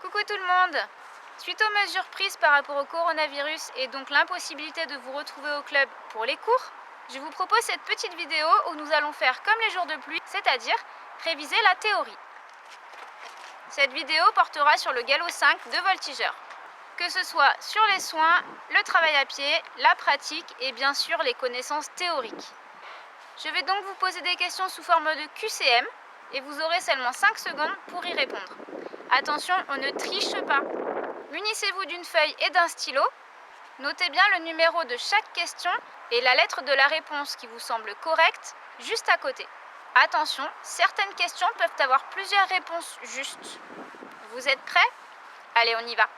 Coucou tout le monde! Suite aux mesures prises par rapport au coronavirus et donc l'impossibilité de vous retrouver au club pour les cours, je vous propose cette petite vidéo où nous allons faire comme les jours de pluie, c'est-à-dire réviser la théorie. Cette vidéo portera sur le galop 5 de voltigeur, que ce soit sur les soins, le travail à pied, la pratique et bien sûr les connaissances théoriques. Je vais donc vous poser des questions sous forme de QCM et vous aurez seulement 5 secondes pour y répondre. Attention, on ne triche pas. Munissez-vous d'une feuille et d'un stylo. Notez bien le numéro de chaque question et la lettre de la réponse qui vous semble correcte juste à côté. Attention, certaines questions peuvent avoir plusieurs réponses justes. Vous êtes prêts? Allez, on y va.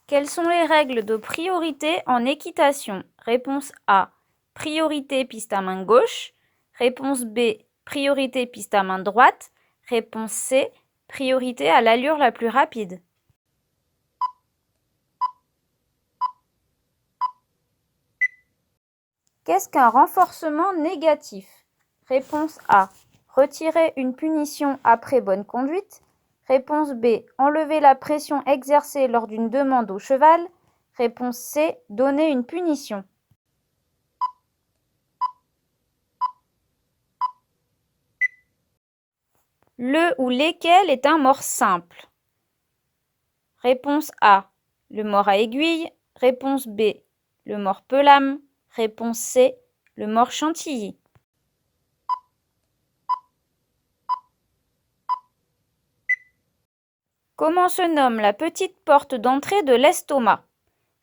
Quelles sont les règles de priorité en équitation? Réponse A. Priorité piste à main gauche. Réponse B. Priorité piste à main droite. Réponse C. Priorité à l'allure la plus rapide. Qu'est-ce qu'un renforcement négatif? Réponse A. Retirer une punition après bonne conduite. Réponse B. Enlever la pression exercée lors d'une demande au cheval. Réponse C. Donner une punition. Le ou lesquels est un mort simple? Réponse A. Le mort à aiguille. Réponse B. Le mort pelame. Réponse C. Le mort chantilly. Comment se nomme la petite porte d'entrée de l'estomac?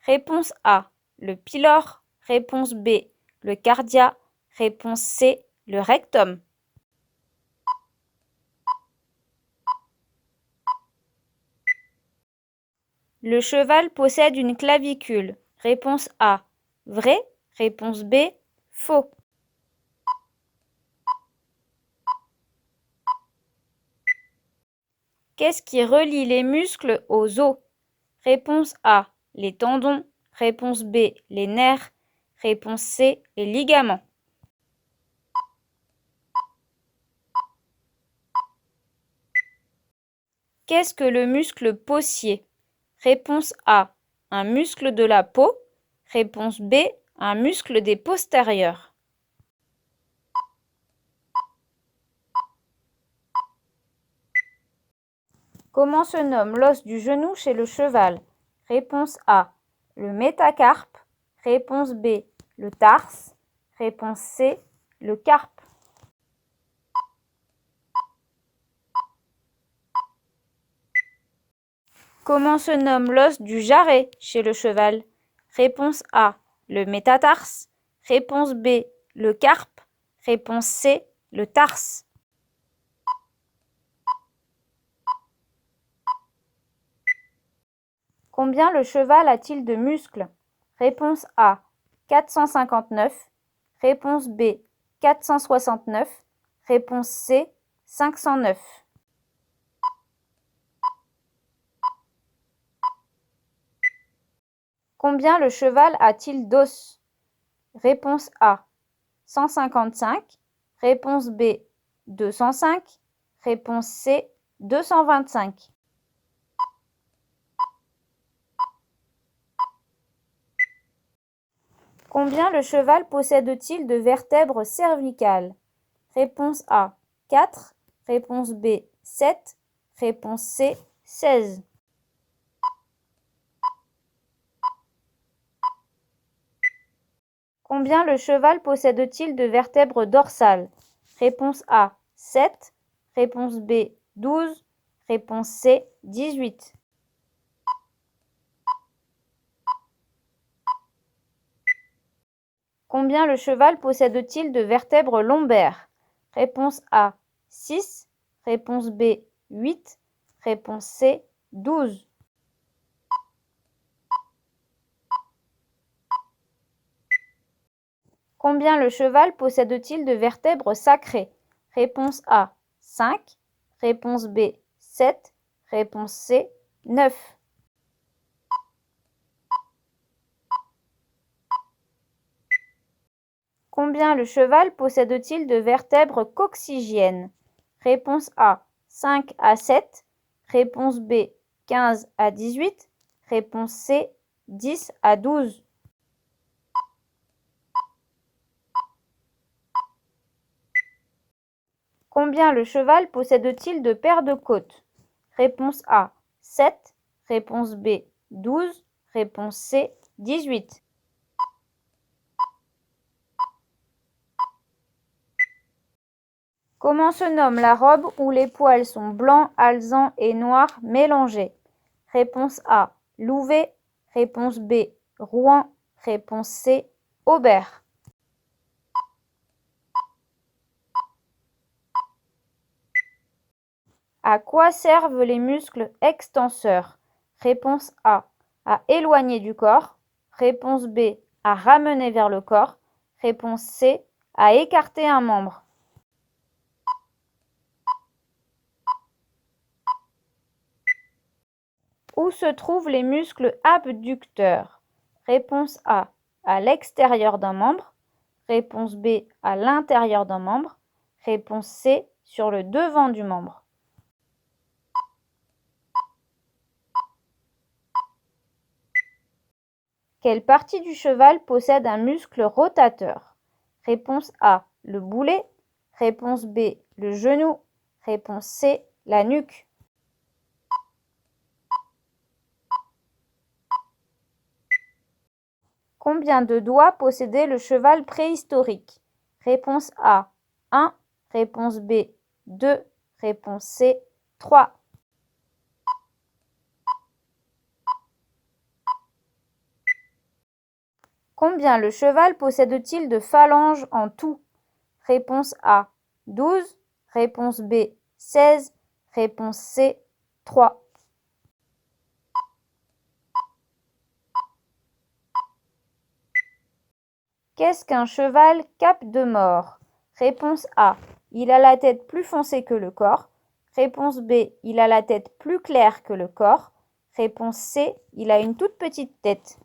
Réponse A. Le pylore. Réponse B. Le cardia. Réponse C. Le rectum. Le cheval possède une clavicule. Réponse A. Vrai. Réponse B. Faux. Qu'est-ce qui relie les muscles aux os? Réponse A. Les tendons. Réponse B. Les nerfs. Réponse C. Les ligaments. Qu'est-ce que le muscle possier? Réponse A. Un muscle de la peau. Réponse B. Un muscle des postérieurs. Comment se nomme l'os du genou chez le cheval? Réponse A. Le métacarpe. Réponse B. Le tarse. Réponse C. Le carpe. Comment se nomme l'os du jarret chez le cheval? Réponse A. Le métatarse. Réponse B. Le carpe. Réponse C. Le tarse. Combien le cheval a-t-il de muscles? Réponse A. 459. Réponse B. 469. Réponse C. 509. Combien le cheval a-t-il d'os? Réponse A. 155. Réponse B. 205. Réponse C. 225. Combien le cheval possède-t-il de vertèbres cervicales? Réponse A. 4. Réponse B. 7. Réponse C. 16. Combien le cheval possède-t-il de vertèbres dorsales? Réponse A. 7. Réponse B. 12. Réponse C. 18. Combien le cheval possède-t-il de vertèbres lombaires? Réponse A. 6. Réponse B. 8. Réponse C. 12. Combien le cheval possède-t-il de vertèbres sacrées? Réponse A. 5. Réponse B. 7. Réponse C. 9. Combien le cheval possède-t-il de vertèbres coccygiennes? Réponse A. 5 à 7. Réponse B, 15 à 18. Réponse C, 10 à 12. Combien le cheval possède-t-il de paires de côtes? Réponse A, 7. Réponse B, 12. Réponse C, 18. Comment se nomme la robe où les poils sont blancs, alezans et noirs mélangés? Réponse A, Louvet. Réponse B, Rouen. Réponse C, Aubert. À quoi servent les muscles extenseurs? Réponse A, à éloigner du corps. Réponse B, à ramener vers le corps. Réponse C, à écarter un membre. Où se trouvent les muscles abducteurs? Réponse A, à l'extérieur d'un membre. Réponse B, à l'intérieur d'un membre. Réponse C, sur le devant du membre. Quelle partie du cheval possède un muscle rotateur? Réponse A, le boulet. Réponse B, le genou. Réponse C, la nuque. Combien de doigts possédait le cheval préhistorique? Réponse A, 1. Réponse B, 2. Réponse C, 3. Combien le cheval possède-t-il de phalanges en tout? Réponse A, 12. Réponse B, 16. Réponse C, 3. Qu'est-ce qu'un cheval cap de mort? Réponse A, il a la tête plus foncée que le corps. Réponse B, il a la tête plus claire que le corps. Réponse C, il a une toute petite tête.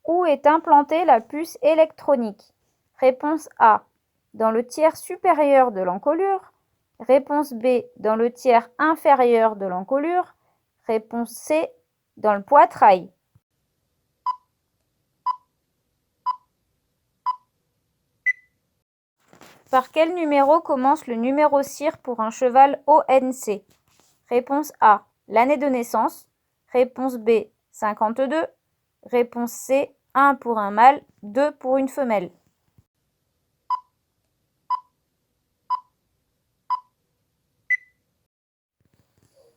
Où est implantée la puce électronique? Réponse A, dans le tiers supérieur de l'encolure. Réponse B, dans le tiers inférieur de l'encolure. Réponse C, dans le poitrail. Par quel numéro commence le numéro CIR pour un cheval ONC? Réponse A, l'année de naissance. Réponse B, 52. Réponse C, 1 pour un mâle, 2 pour une femelle.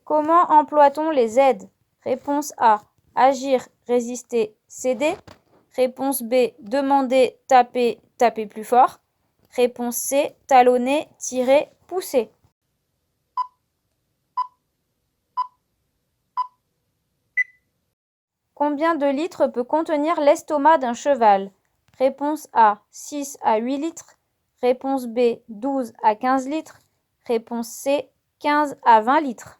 Comment emploie-t-on les aides? Réponse A, agir, résister, céder. Réponse B, demander, taper, taper plus fort. Réponse C, talonner, tirer, pousser. Combien de litres peut contenir l'estomac d'un cheval? Réponse A, 6 à 8 litres. Réponse B, 12 à 15 litres. Réponse C, 15 à 20 litres.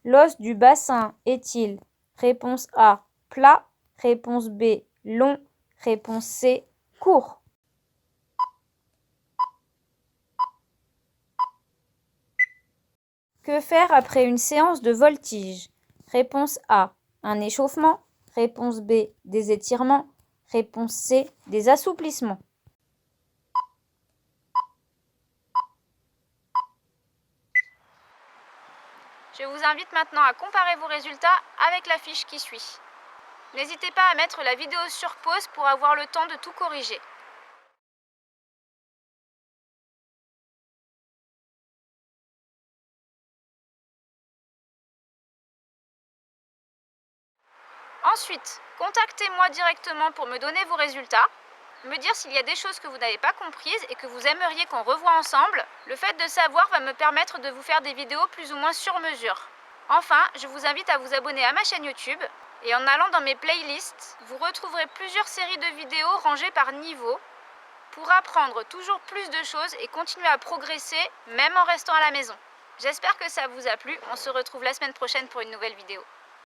L'os du bassin est-il? Réponse A, plat. Réponse B, long. Réponse C, court. Que faire après une séance de voltige? Réponse A, un échauffement. Réponse B, des étirements. Réponse C, des assouplissements. Je vous invite maintenant à comparer vos résultats avec la fiche qui suit. N'hésitez pas à mettre la vidéo sur pause pour avoir le temps de tout corriger. Ensuite, contactez-moi directement pour me donner vos résultats, me dire s'il y a des choses que vous n'avez pas comprises et que vous aimeriez qu'on revoie ensemble. Le fait de savoir va me permettre de vous faire des vidéos plus ou moins sur mesure. Enfin, je vous invite à vous abonner à ma chaîne YouTube et en allant dans mes playlists, vous retrouverez plusieurs séries de vidéos rangées par niveau pour apprendre toujours plus de choses et continuer à progresser même en restant à la maison. J'espère que ça vous a plu. On se retrouve la semaine prochaine pour une nouvelle vidéo.